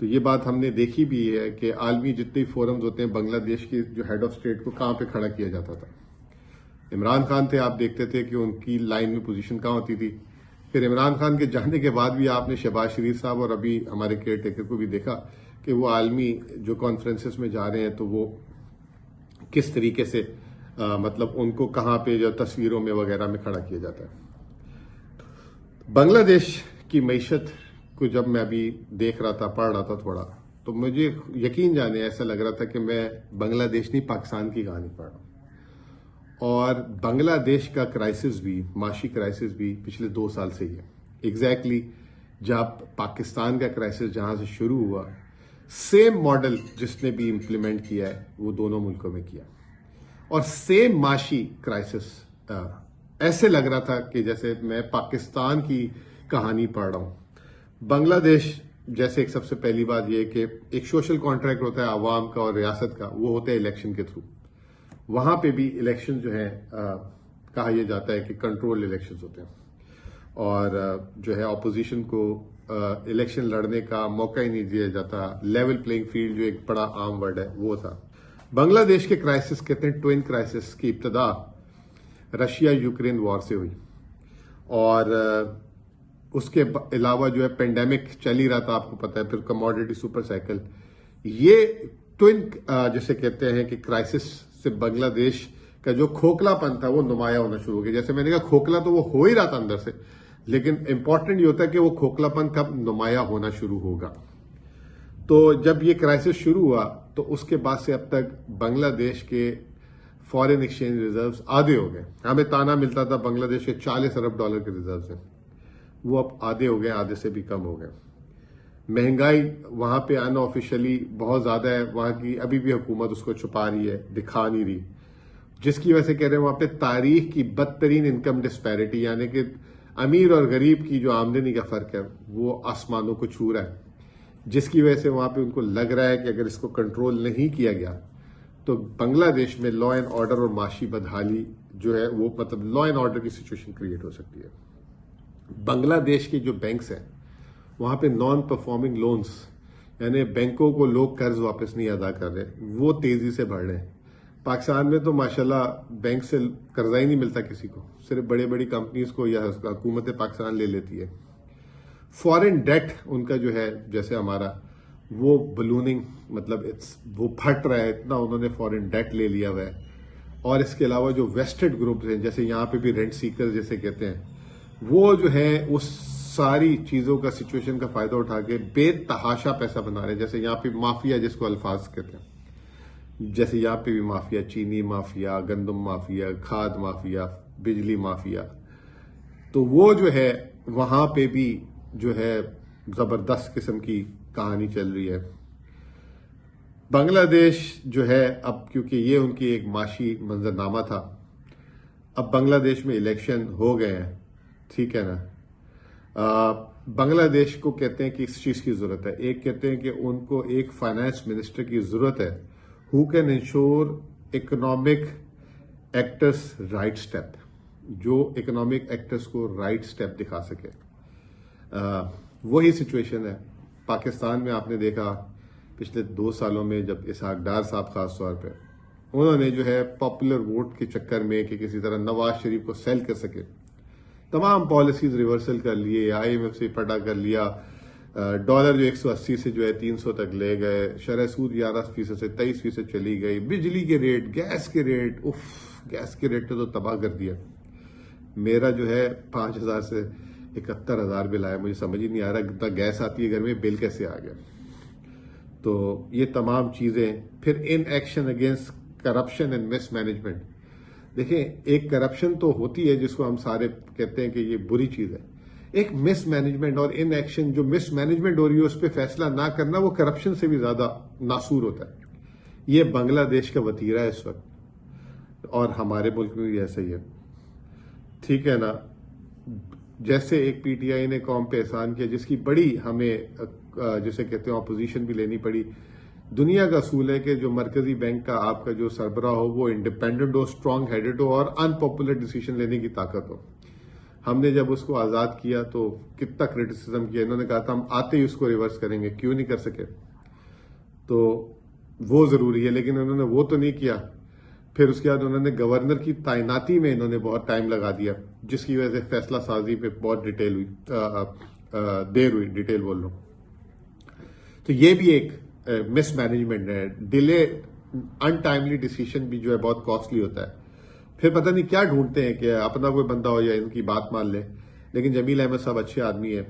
تو یہ بات ہم نے دیکھی بھی ہے کہ عالمی جتنے فورمز ہوتے ہیں بنگلہ دیش کے جو ہیڈ آف اسٹیٹ کو کہاں پہ کھڑا کیا جاتا تھا. عمران خان تھے, آپ دیکھتے تھے کہ ان کی لائن میں پوزیشن کہاں ہوتی تھی. پھر عمران خان کے جانے کے بعد بھی آپ نے شہباز شریف صاحب اور ابھی ہمارے کیئر ٹیکر کو بھی دیکھا کہ وہ عالمی جو کانفرنسز میں جا رہے ہیں تو وہ کس طریقے سے مطلب ان کو کہاں پہ جو تصویروں میں وغیرہ میں کھڑا کیا جاتا ہے. بنگلہ دیش کی معیشت کو جب میں ابھی دیکھ رہا تھا, پڑھ رہا تھا تھوڑا, تو مجھے یقین جانے ایسا لگ رہا تھا کہ میں بنگلہ دیش نہیں پاکستان کی کہانی پڑھ رہا ہوں. اور بنگلہ دیش کا کرائسس بھی, معاشی کرائسس بھی پچھلے 2 سال سے ہی ہے. ایگزیکٹلی جب پاکستان کا کرائسس جہاں سے شروع ہوا, سیم ماڈل جس نے بھی امپلیمنٹ کیا ہے وہ دونوں ملکوں میں کیا, اور سیم معاشی کرائسس. ایسے لگ رہا تھا کہ جیسے میں پاکستان کی کہانی پڑھ رہا ہوں. بنگلہ دیش جیسے ایک سب سے پہلی بات یہ کہ ایک سوشل کانٹریکٹ ہوتا ہے عوام کا اور ریاست کا, وہ ہوتا ہے الیکشن کے تھرو. وہاں پہ بھی الیکشن جو ہے کہا یہ جاتا ہے کہ کنٹرول الیکشنز ہوتے ہیں, اور جو ہے اپوزیشن کو الیکشن لڑنے کا موقع ہی نہیں دیا جاتا. لیول پلینگ فیلڈ جو ایک بڑا عام ورڈ ہے وہ تھا. بنگلہ دیش کے کرائسس کہتے ہیں ٹوئن کرائسس کی ابتدا رشیا یوکرین وار سے ہوئی, اور اس کے علاوہ جو ہے پینڈیمک چل ہی رہا تھا, آپ کو پتا ہے, پھر کموڈیٹی سپر سائیکل. یہ ٹوئن جسے کہتے ہیں کہ کرائسس سے بنگلہ دیش کا جو کھوکھلا پن تھا وہ نمایاں ہونا شروع ہو گیا. جیسے میں نے کہا کھوکھلا تو وہ ہو ہی رہا تھا اندر سے, لیکن امپورٹنٹ یہ ہوتا ہے کہ وہ کھوکھلا پن کب نمایاں ہونا شروع ہوگا. تو جب یہ کرائسس شروع ہوا تو اس کے بعد سے اب تک بنگلہ دیش کے فارن ایکسچینج ریزروز آدھے ہو گئے. ہمیں تانا ملتا تھا بنگلہ دیش کے $40 ارب کے ریزروز ہیں, وہ اب آدھے ہو گئے, آدھے سے بھی کم ہو گئے. مہنگائی وہاں پہ ان آفیشلی بہت زیادہ ہے, وہاں کی ابھی بھی حکومت اس کو چھپا رہی ہے, دکھا نہیں رہی, جس کی وجہ سے کہہ رہے ہیں وہاں پہ تاریخ کی بدترین انکم ڈسپیرٹی, یعنی کہ امیر اور غریب کی جو آمدنی کا فرق ہے وہ آسمانوں کو چھو رہا ہے, جس کی وجہ سے وہاں پہ ان کو لگ رہا ہے کہ اگر اس کو کنٹرول نہیں کیا گیا تو بنگلہ دیش میں لا اینڈ آرڈر اور معاشی بدحالی جو ہے وہ مطلب لا اینڈ آرڈر کی سچویشن کریٹ ہو سکتی ہے. بنگلہ دیش کے جو بینکس ہیں وہاں پہ نان پرفارمنگ لونز, یعنی بینکوں کو لوگ قرض واپس نہیں ادا کر رہے, وہ تیزی سے بڑھ رہے ہیں. پاکستان میں تو ماشاءاللہ بینک سے قرضہ ہی نہیں ملتا کسی کو, صرف بڑی بڑی کمپنیز کو یا حکومت پاکستان لے لیتی ہے. فارن ڈیٹ ان کا جو ہے جیسے ہمارا وہ بلوننگ, مطلب وہ پھٹ رہا ہے, اتنا انہوں نے فارن ڈیٹ لے لیا ہوا ہے. اور اس کے علاوہ جو ویسٹڈ گروپس ہیں جیسے یہاں پہ بھی رینٹ سیکر جیسے کہتے ہیں, وہ جو ہے اس ساری چیزوں کا سچویشن کا فائدہ اٹھا کے بے تحاشا پیسہ بنا رہے ہیں. جیسے یہاں پہ مافیا جس کو الفاظ کہتے ہیں, جیسے یہاں پہ بھی مافیا, چینی مافیا, گندم مافیا, کھاد مافیا, بجلی مافیا, تو وہ جو ہے وہاں پہ بھی جو ہے زبردست قسم کی کہانی چل رہی ہے. بنگلہ دیش جو ہے اب کیونکہ یہ ان کی ایک معاشی منظرنامہ تھا, اب بنگلہ دیش میں الیکشن ہو گئے ہیں, ٹھیک ہے نا. بنگلہ دیش کو کہتے ہیں کہ اس چیز کی ضرورت ہے, ایک کہتے ہیں کہ ان کو ایک فائنانس منسٹر کی ضرورت ہے who can ensure economic actors right step, جو اکنامک ایکٹرز کو رائٹ سٹیپ دکھا سکے. وہی سچویشن ہے پاکستان میں. آپ نے دیکھا پچھلے 2 سالوں میں جب اسحاق ڈار صاحب خاص طور پہ انہوں نے جو ہے پاپولر ووٹ کے چکر میں کہ کسی طرح نواز شریف کو سیل کر سکے, تمام پالیسیز ریورسل کر لیے, IMF سے پٹا کر لیا, ڈالر جو 180 سے جو ہے 300 تک لے گئے, شرح سود 11% سے 23% چلی گئی, بجلی کے ریٹ, گیس کے ریٹ, گیس کے ریٹ نے تو تباہ کر دیا. میرا جو ہے 5,000 سے 71,000 بل آیا, مجھے سمجھ ہی نہیں آ رہا کتنا گیس آتی ہے گھر میں, بل کیسے آ گیا. تو یہ تمام چیزیں. پھر in action against corruption and miss management. دیکھیں ایک کرپشن تو ہوتی ہے جس کو ہم سارے کہتے ہیں کہ یہ بری چیز ہے, ایک مس مینجمنٹ اور ان ایکشن جو مس مینجمنٹ ہو رہی ہے اس پہ فیصلہ نہ کرنا وہ کرپشن سے بھی زیادہ ناسور ہوتا ہے. یہ بنگلہ دیش کا وتیرہ ہے اس وقت, اور ہمارے ملک میں بھی ایسا ہی ہے, ٹھیک ہے نا. جیسے ایک PTI نے قوم پہ احسان کیا جس کی بڑی ہمیں جسے کہتے ہیں اپوزیشن بھی لینی پڑی. دنیا کا اصول ہے کہ جو مرکزی بینک کا آپ کا جو سربراہ ہو وہ انڈیپینڈنٹ ہو, اسٹرانگ ہیڈڈ ہو اور ان پاپولر ڈیسیژن لینے کی طاقت ہو. ہم نے جب اس کو آزاد کیا تو کتنا کرٹیسزم کیا، انہوں نے کہا تھا ہم آتے ہی اس کو ریورس کریں گے، کیوں نہیں کر سکے؟ تو وہ ضروری ہے، لیکن انہوں نے وہ تو نہیں کیا. پھر اس کے بعد انہوں نے گورنر کی تعیناتی میں انہوں نے بہت ٹائم لگا دیا، جس کی وجہ سے فیصلہ سازی پہ بہت دیر ہوئی، ڈیٹیل بول رہا ہوں. تو یہ بھی ایک مس مینجمنٹ ہے. ڈیلے، ان ٹائملی ڈیسیشن بھی جو ہے بہت کاسٹلی ہوتا ہے. پھر پتہ نہیں کیا ڈھونڈتے ہیں کہ اپنا کوئی بندہ ہو یا ان کی بات مان لے. لیکن جمیل احمد صاحب اچھے آدمی ہیں،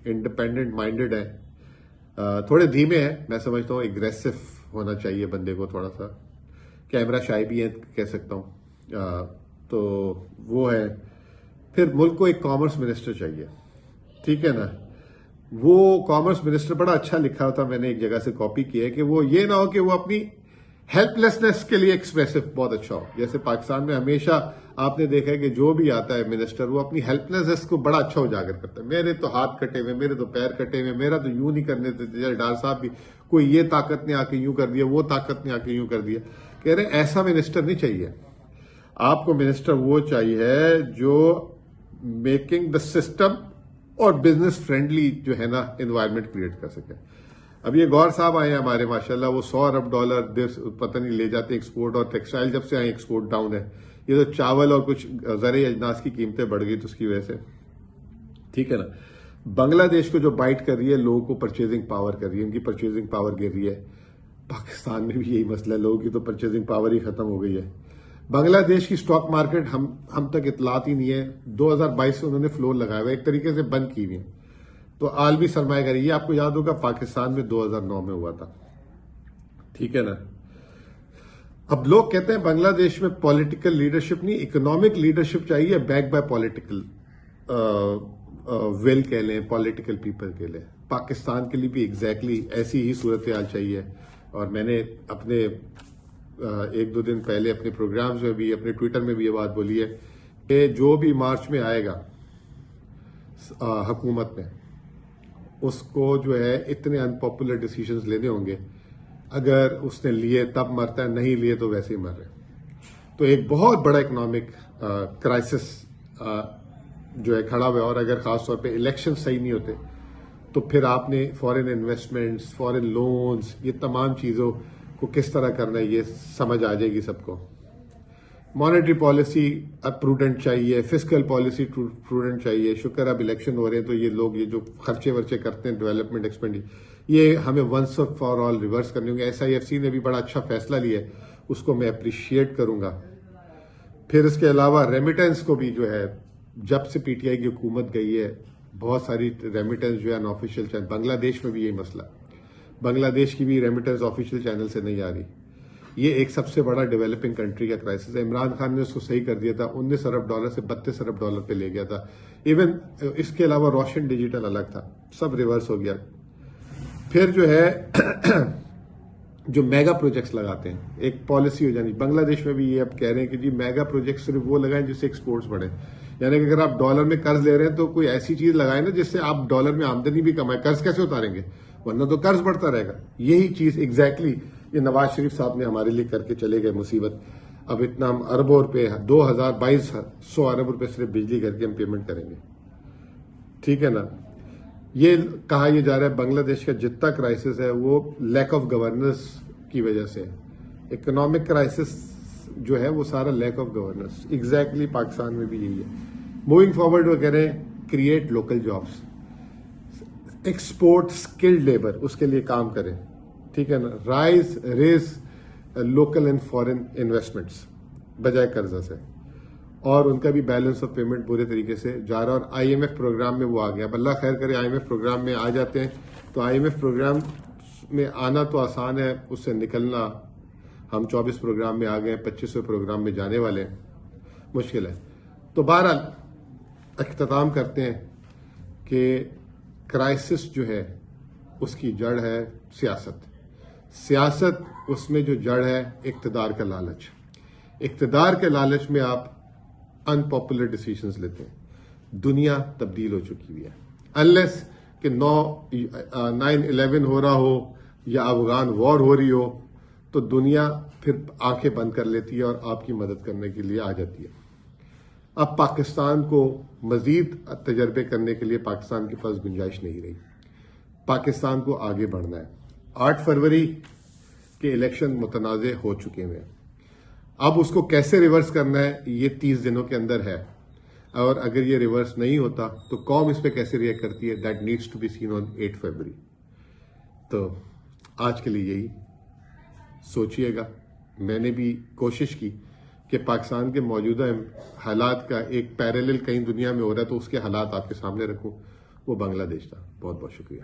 انڈیپینڈنٹ مائنڈیڈ ہیں، تھوڑے دھیمے ہیں. میں سمجھتا ہوں اگریسو ہونا چاہیے بندے کو، تھوڑا سا کیمرہ شائی بھی ہے کہہ سکتا ہوں. تو وہ ہے. پھر ملک کو ایک کامرس منسٹر چاہیے، ٹھیک ہے نا. وہ کامرس منسٹر بڑا اچھا لکھا تھا، میں نے ایک جگہ سے کاپی کیا ہے، کہ وہ یہ نہ ہو کہ وہ اپنی ہیلپ لیسنس کے لیے ایکسپریسو بہت اچھا ہو. جیسے پاکستان میں ہمیشہ آپ نے دیکھا ہے کہ جو بھی آتا ہے منسٹر، وہ اپنی ہیلپ لیسنس کو بڑا اچھا اجاگر کرتا ہے. میرے تو ہاتھ کٹے ہوئے، میرے تو پیر کٹے ہوئے، میرا تو یوں نہیں کرنے دیتے. ڈار صاحب بھی کوئی یہ طاقت نے آ کے یوں کر دیا، وہ طاقت نے آ کے یوں کر دیا. کہہ رہے ایسا منسٹر نہیں چاہیے آپ کو. منسٹر وہ چاہیے جو میکنگ دا سسٹم اور بزنس فرینڈلی جو ہے نا انوائرمنٹ کریٹ کر سکے. اب یہ گور صاحب آئے ہیں ہمارے ماشاءاللہ، وہ $100 ارب پتہ نہیں لے جاتے ایکسپورٹ، اور ٹیکسٹائل جب سے آئے ایکسپورٹ ڈاؤن ہے. یہ تو چاول اور کچھ زرعی اجناس کی قیمتیں بڑھ گئی تو اس کی وجہ سے، ٹھیک ہے نا. بنگلہ دیش کو جو بائٹ کر رہی ہے، لوگوں کو پرچیزنگ پاور کر رہی ہے، ان کی پرچیزنگ پاور گر رہی ہے. پاکستان میں بھی یہی مسئلہ ہے، لوگوں کی تو پرچیزنگ پاور ہی ختم ہو گئی ہے. بنگلہ دیش کی سٹاک مارکیٹ ہم تک اطلاعات ہی نہیں ہے. 2022 سے انہوں نے فلور لگایا ہوا ہے، ایک طریقے سے بند کی ہوئی ہے. تو عالمی سرمایہ کاری، یہ آپ کو یاد ہوگا پاکستان میں 2009 میں ہوا تھا، ٹھیک ہے نا. اب لوگ کہتے ہیں بنگلہ دیش میں پولیٹیکل لیڈرشپ نہیں، اکنامک لیڈرشپ چاہیے، بیک بائی پولیٹیکل ول کہہ لیں، پولیٹیکل پیپل کہہ لیں. پاکستان کے لیے بھی ایگزیکٹلی ایسی ہی صورتحال چاہیے. اور میں نے اپنے 1-2 دن پہلے اپنے پروگرامز میں بھی، اپنے ٹویٹر میں بھی یہ بات بولی ہے کہ جو بھی مارچ میں آئے گا حکومت میں، اس کو جو ہے اتنے ان پاپولر ڈیسیشنز لینے ہوں گے. اگر اس نے لیے تب مرتا ہے، نہیں لیے تو ویسے ہی مر رہے. تو ایک بہت بڑا اکنامک کرائسس جو ہے کھڑا ہوا ہے. اور اگر خاص طور پہ الیکشن صحیح نہیں ہوتے تو پھر آپ نے فورن انویسٹمنٹس، فورن لونز، یہ تمام چیزوں کو کس طرح کرنا ہے یہ سمجھ آ جائے گی سب کو. مانیٹری پالیسی پروڈنٹ چاہیے، فسکل پالیسی پروڈنٹ چاہیے. شکر اب الیکشن ہو رہے ہیں تو یہ لوگ یہ جو خرچے ورچے کرتے ہیں ڈیولپمنٹ ایکسپینڈیچر، یہ ہمیں ونس فار آل ریورس کرنے ہوں گے. SIFC نے بھی بڑا اچھا فیصلہ لیا ہے، اس کو میں اپریشیٹ کروں گا. پھر اس کے علاوہ ریمیٹنس کو بھی جو ہے، جب سے PTI کی حکومت گئی ہے بہت ساری ریمیٹنس جو ہے آفیشیل چینل، بنگلہ دیش میں بھی یہی مسئلہ، بنگلہ دیش کی بھی ریمیٹنس آفیشیل چینل سے نہیں آ رہی. یہ ایک سب سے بڑا ڈیولپنگ کنٹری کا کرائسس ہے. عمران خان نے اس کو صحیح کر دیا تھا، $19 ارب سے $32 ارب پہ لے گیا تھا. ایون اس کے علاوہ روشن ڈیجیٹل الگ تھا، سب ریورس ہو گیا. پھر جو ہے جو میگا پروجیکٹس لگاتے ہیں، ایک پالیسی ہو جانی. بنگلہ دیش میں بھی یہ اب کہہ رہے ہیں کہ جی میگا پروجیکٹس صرف وہ لگائیں جس سے ایکسپورٹس بڑھیں. یعنی کہ اگر آپ ڈالر میں قرض لے رہے ہیں تو کوئی ایسی چیز لگائیں نا جس سے آپ ڈالر میں آمدنی بھی کمائیں. قرض کیسے اتاریں گے؟ ورنہ تو قرض بڑھتا رہے گا. یہی چیز ایگزیکٹلی یہ نواز شریف صاحب نے ہمارے لیے کر کے چلے گئے مصیبت. اب اتنا ہم اربوں روپے، 2022 ارب روپے صرف بجلی کر کے ہم پیمنٹ کریں گے، ٹھیک ہے نا. یہ کہا یہ جا رہا ہے بنگلہ دیش کا جتنا کرائسس ہے وہ لیک آف گورننس کی وجہ سے. اکنامک کرائسس جو ہے وہ سارا lack of governance. Exactly Pakistan میں بھی یہی ہے. موونگ فارورڈ وہ کہہ رہے ہیں create local jobs, export skilled labour, اس کے لیے کام کریں، ٹھیک ہے نا. Raise local and foreign investments بجائے قرضہ سے. اور ان کا بھی بیلنس آف پیمنٹ پورے طریقے سے جا رہا. اور IMF پروگرام میں وہ آ گیا. اب اللہ خیر کرے IMF پروگرام میں آ جاتے ہیں تو IMF پروگرام میں آنا تو آسان ہے، اس سے نکلنا، ہم 24 پروگرام میں آ گئے، 25 پروگرام میں جانے والے ہیں، مشکل ہے. تو بہرحال اختتام کرتے ہیں کہ کرائسس جو ہے اس کی جڑ ہے سیاست. سیاست اس میں جو جڑ ہے اقتدار کا لالچ. اقتدار کے لالچ میں آپ ان پاپولر ڈیسیشنز لیتے ہیں. دنیا تبدیل ہو چکی ہوئی ہے. انلیس کہ 9/11 ہو رہا ہو یا افغان وار ہو رہی ہو تو دنیا پھر آنکھیں بند کر لیتی ہے اور آپ کی مدد کرنے کے لیے آ جاتی ہے. اب پاکستان کو مزید تجربے کرنے کے لیے پاکستان کے پاس گنجائش نہیں رہی. پاکستان کو آگے بڑھنا ہے. 8 فروری کے الیکشن متنازع ہو چکے ہیں. اب اس کو کیسے ریورس کرنا ہے یہ 30 دنوں کے اندر ہے، اور اگر یہ ریورس نہیں ہوتا تو قوم اس پہ کیسے ریئیکٹ کرتی ہے، that needs to be seen on 8 فروری. تو آج کے لیے یہی سوچئے گا. میں نے بھی کوشش کی کہ پاکستان کے موجودہ حالات کا ایک پیریلل کہیں دنیا میں ہو رہا ہے تو اس کے حالات آپ کے سامنے رکھوں. وہ بنگلہ دیش تھا. بہت بہت شکریہ.